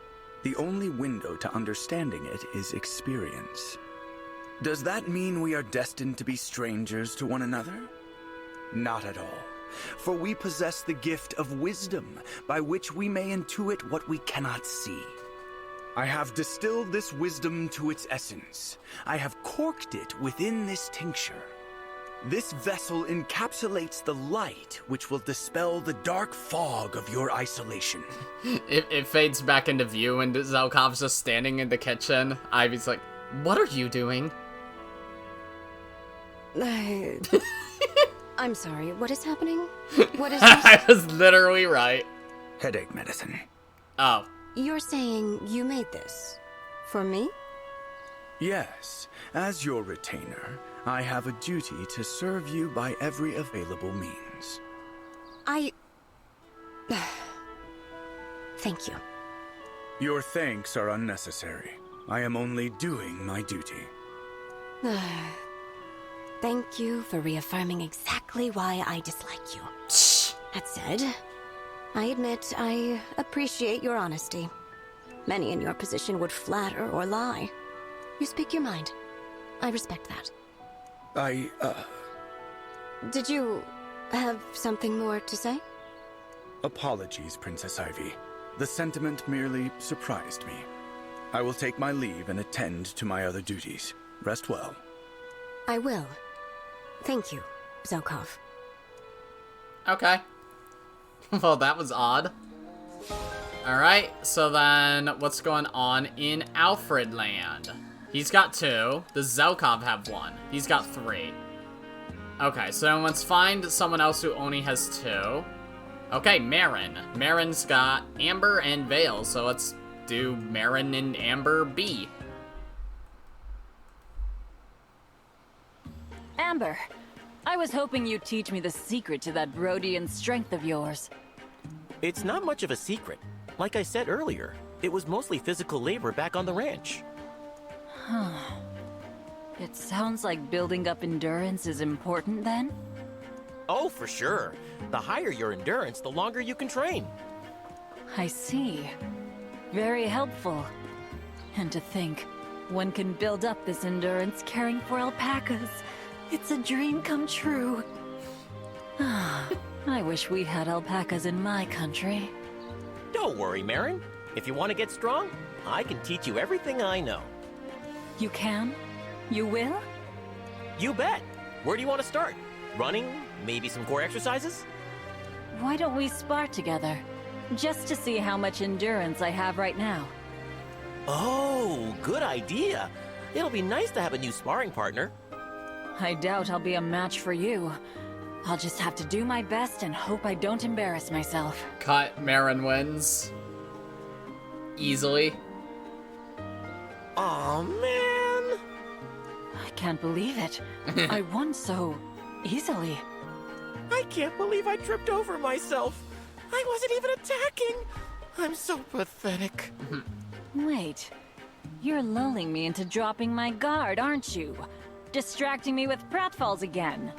The only window to understanding it is experience. Does that mean we are destined to be strangers to one another? Not at all. For we possess the gift of wisdom, by which we may intuit what we cannot see. I have distilled this wisdom to its essence. I have corked it within this tincture. This vessel encapsulates the light which will dispel the dark fog of your isolation. It fades back into view and Zelkov's just standing in the kitchen. Ivy's like, what are you doing? I'm sorry, what is happening? What is I was literally right. Headache medicine. Oh. You're saying you made this? For me? Yes. As your retainer, I have a duty to serve you by every available means. Thank you. Your thanks are unnecessary. I am only doing my duty. Thank you for reaffirming exactly why I dislike you. That said, I admit I appreciate your honesty. Many in your position would flatter or lie. You speak your mind. I respect that. Did you have something more to say? Apologies, Princess Ivy. The sentiment merely surprised me. I will take my leave and attend to my other duties. Rest well. I will. Thank you, Zelkov. Okay. Well, that was odd. Alright, so then what's going on in Alfred Land? He's got 2. Does Zelkov have 1? He's got 3. Okay, so then let's find someone else who only has 2. Okay, Marin. Marin's got Amber and Vale, so let's do Marin and Amber B. Amber, I was hoping you'd teach me the secret to that Brodian strength of yours. It's not much of a secret. Like I said earlier, it was mostly physical labor back on the ranch. Huh. It sounds like building up endurance is important then? Oh, for sure. The higher your endurance, the longer you can train. I see. Very helpful. And to think, one can build up this endurance caring for alpacas. It's a dream come true. I wish we had alpacas in my country. Don't worry, Marin. If you want to get strong, I can teach you everything I know. You can? You will? You bet. Where do you want to start? Running? Maybe some core exercises? Why don't we spar together? Just to see how much endurance I have right now. Oh, good idea. It'll be nice to have a new sparring partner. I doubt I'll be a match for you. I'll just have to do my best and hope I don't embarrass myself. Cut. Marin wins. Easily. Aw, man. I can't believe it. I won so easily. I can't believe I tripped over myself. I wasn't even attacking. I'm so pathetic. Wait. You're lulling me into dropping my guard, aren't you? Distracting me with pratfalls again.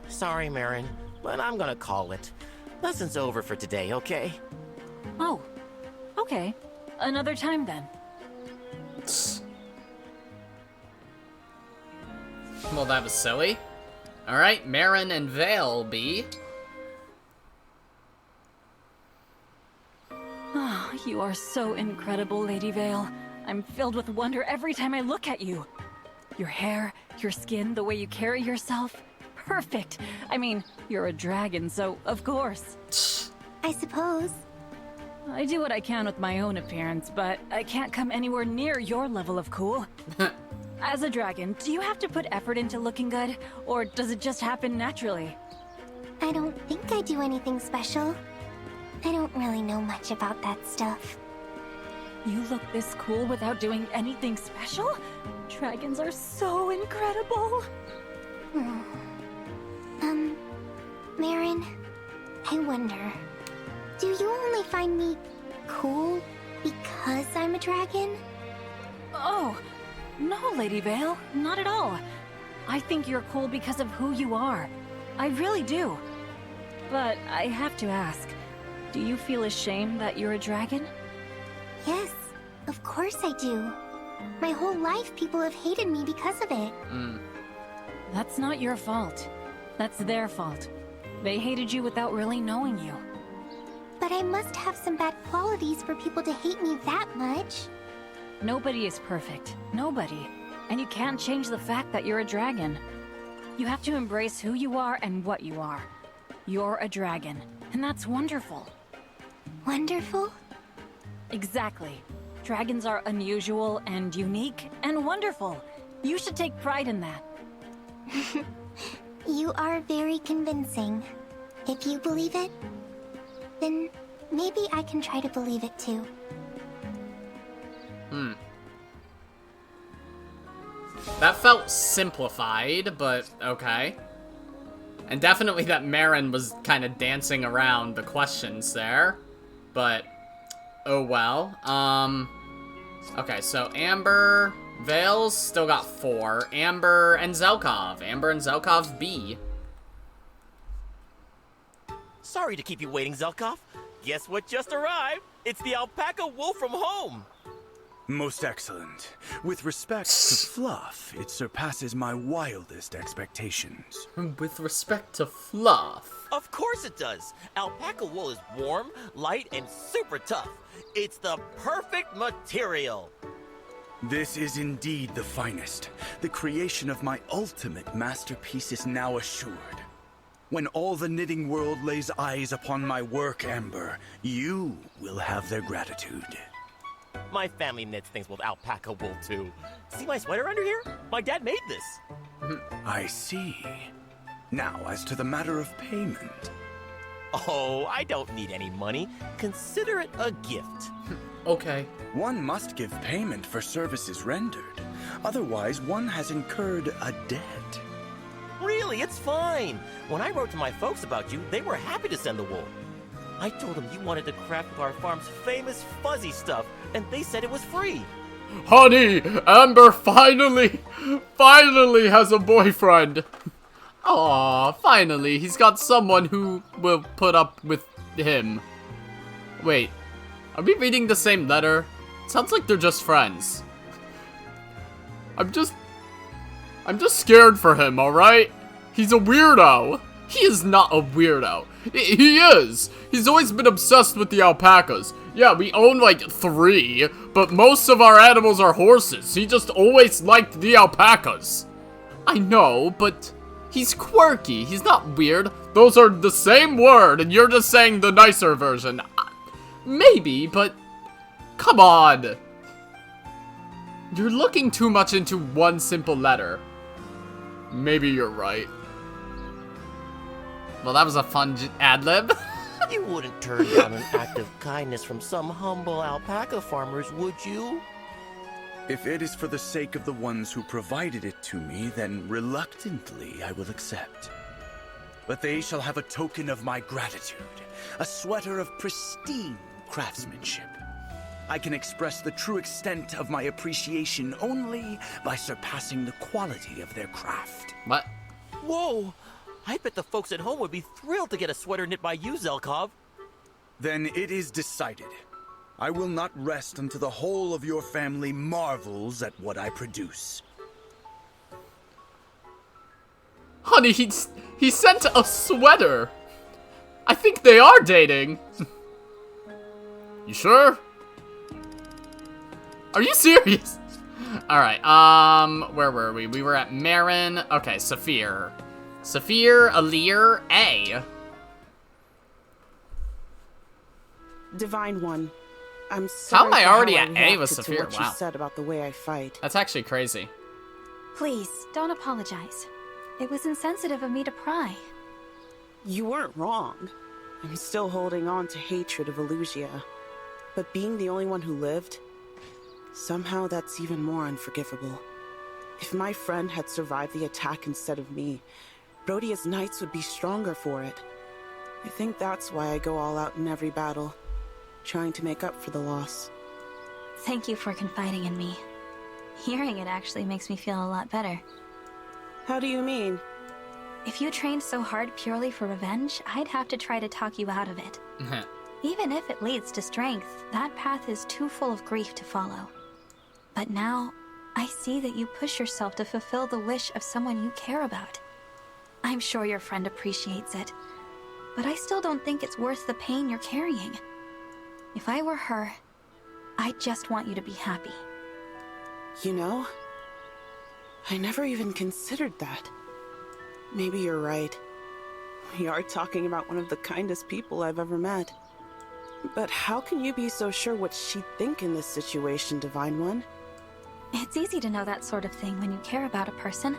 Sorry, Marin, but I'm gonna call it. Lesson's over for today, okay? Oh, okay. Another time then. Well, that was silly. Alright, Marin and Vale be. Oh, you are so incredible, Lady Vale. I'm filled with wonder every time I look at you. Your hair, your skin, the way you carry yourself. Perfect. I mean, you're a dragon, so of course. I suppose. I do what I can with my own appearance, but I can't come anywhere near your level of cool. As a dragon, do you have to put effort into looking good, or does it just happen naturally? I don't think I do anything special. I don't really know much about that stuff. You look this cool without doing anything special? Dragons are so incredible. Marin, I wonder, do you only find me cool because I'm a dragon? Oh, no, Lady Vale, not at all. I think you're cool because of who you are. I really do. But I have to ask, do you feel ashamed that you're a dragon? Yes, of course I do. My whole life people have hated me because of it. That's not your fault. That's their fault. They hated you without really knowing you. But I must have some bad qualities for people to hate me that much. Nobody is perfect. Nobody. And you can't change the fact that you're a dragon. You have to embrace who you are and what you are. You're a dragon, and that's wonderful. Wonderful? Exactly. Dragons are unusual and unique and wonderful. You should take pride in that. You are very convincing. If you believe it, then maybe I can try to believe it too. That felt simplified, but okay. And definitely that Marin was kind of dancing around the questions there. But, oh well. Okay, so Amber, Vale's still got 4. Amber and Zelkov. Amber and Zelkov B. Sorry to keep you waiting, Zelkov. Guess what just arrived? It's the alpaca wool from home. Most excellent. With respect to fluff, it surpasses my wildest expectations. With respect to fluff? Of course it does. Alpaca wool is warm, light, and super tough. It's the perfect material. This is indeed the finest. The creation of my ultimate masterpiece is now assured. When all the knitting world lays eyes upon my work, Amber, you will have their gratitude. My family knits things with alpaca wool, too. See my sweater under here? My dad made this. I see. Now, as to the matter of payment. Oh, I don't need any money. Consider it a gift. Okay. One must give payment for services rendered. Otherwise, one has incurred a debt. Really, it's fine. When I wrote to my folks about you, they were happy to send the wool. I told them you wanted to craft with our farm's famous fuzzy stuff, and they said it was free. Honey, Amber finally has a boyfriend. Aw, finally, he's got someone who will put up with him. Wait, are we reading the same letter? Sounds like they're just friends. I'm just scared for him, alright? He's a weirdo. He is not a weirdo. He is. He's always been obsessed with the alpacas. Yeah, we own like 3, but most of our animals are horses. He just always liked the alpacas. I know, but he's quirky. He's not weird. Those are the same word, and you're just saying the nicer version. Maybe, but come on. You're looking too much into one simple letter. Maybe you're right. Well, that was a fun ad-lib. You wouldn't turn down an act of kindness from some humble alpaca farmers, would you? If it is for the sake of the ones who provided it to me, then reluctantly I will accept. But they shall have a token of my gratitude, a sweater of pristine craftsmanship. I can express the true extent of my appreciation only by surpassing the quality of their craft. What? Whoa! I bet the folks at home would be thrilled to get a sweater knit by you, Zelkov. Then it is decided. I will not rest until the whole of your family marvels at what I produce. Honey, he sent a sweater. I think they are dating. You sure? Are you serious? Alright, where were we? We were at Marin. Okay, Saphir. Saphir, Alir, A. Divine One, I'm How sorry am I for already how at I A reacted with to Saphir? what Wow. you said about the way I fight. That's actually crazy. Please, don't apologize. It was insensitive of me to pry. You weren't wrong. I'm still holding on to hatred of Elusia. But being the only one who lived, somehow that's even more unforgivable. If my friend had survived the attack instead of me, Rhodia's knights would be stronger for it. I think that's why I go all out in every battle, trying to make up for the loss. Thank you for confiding in me. Hearing it actually makes me feel a lot better. How do you mean? If you trained so hard purely for revenge, I'd have to try to talk you out of it. Even if it leads to strength, that path is too full of grief to follow. But now, I see that you push yourself to fulfill the wish of someone you care about. I'm sure your friend appreciates it, but I still don't think it's worth the pain you're carrying. If I were her, I'd just want you to be happy. You know, I never even considered that. Maybe you're right. We are talking about one of the kindest people I've ever met. But how can you be so sure what she'd think in this situation, Divine One? It's easy to know that sort of thing when you care about a person.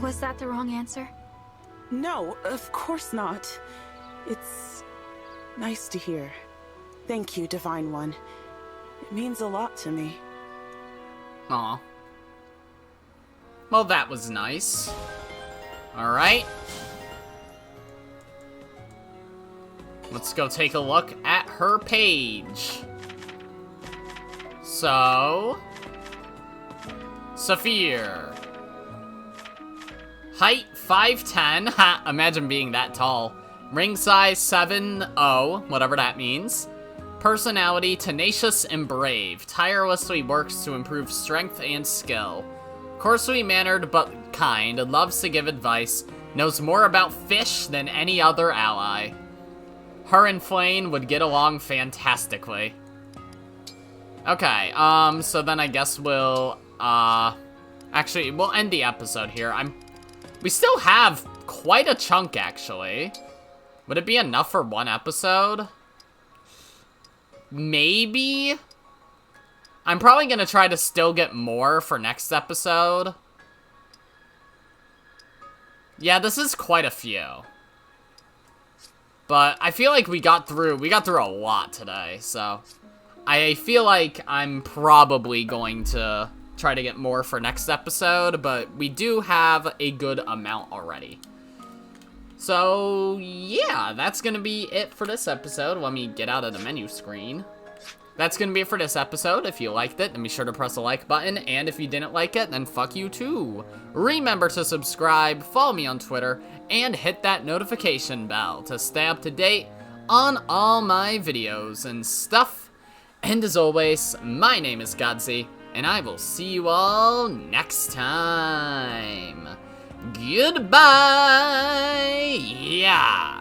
Was that the wrong answer? No, of course not. It's nice to hear. Thank you, Divine One. It means a lot to me. Aw. Well, that was nice. Alright. Let's go take a look at her page. So... Saphir. Height 5'10". Ha, imagine being that tall. Ring size 7'0", whatever that means. Personality, tenacious and brave. Tirelessly works to improve strength and skill. Coarsely mannered but kind, loves to give advice. Knows more about fish than any other ally. Her and Flayn would get along fantastically. Okay, so then I guess we'll, actually, we'll end the episode here. We still have quite a chunk, actually. Would it be enough for one episode? Maybe? I'm probably gonna try to still get more for next episode. Yeah, this is quite a few. But I feel like we got through a lot today, so I feel like I'm probably going to try to get more for next episode, but we do have a good amount already. So, yeah, that's going to be it for this episode. Let me get out of the menu screen. That's going to be it for this episode. If you liked it, then be sure to press the like button, and if you didn't like it, then fuck you too. Remember to subscribe, follow me on Twitter, and hit that notification bell to stay up to date on all my videos and stuff. And as always, my name is Godzi, and I will see you all next time. Goodbye! Yeah!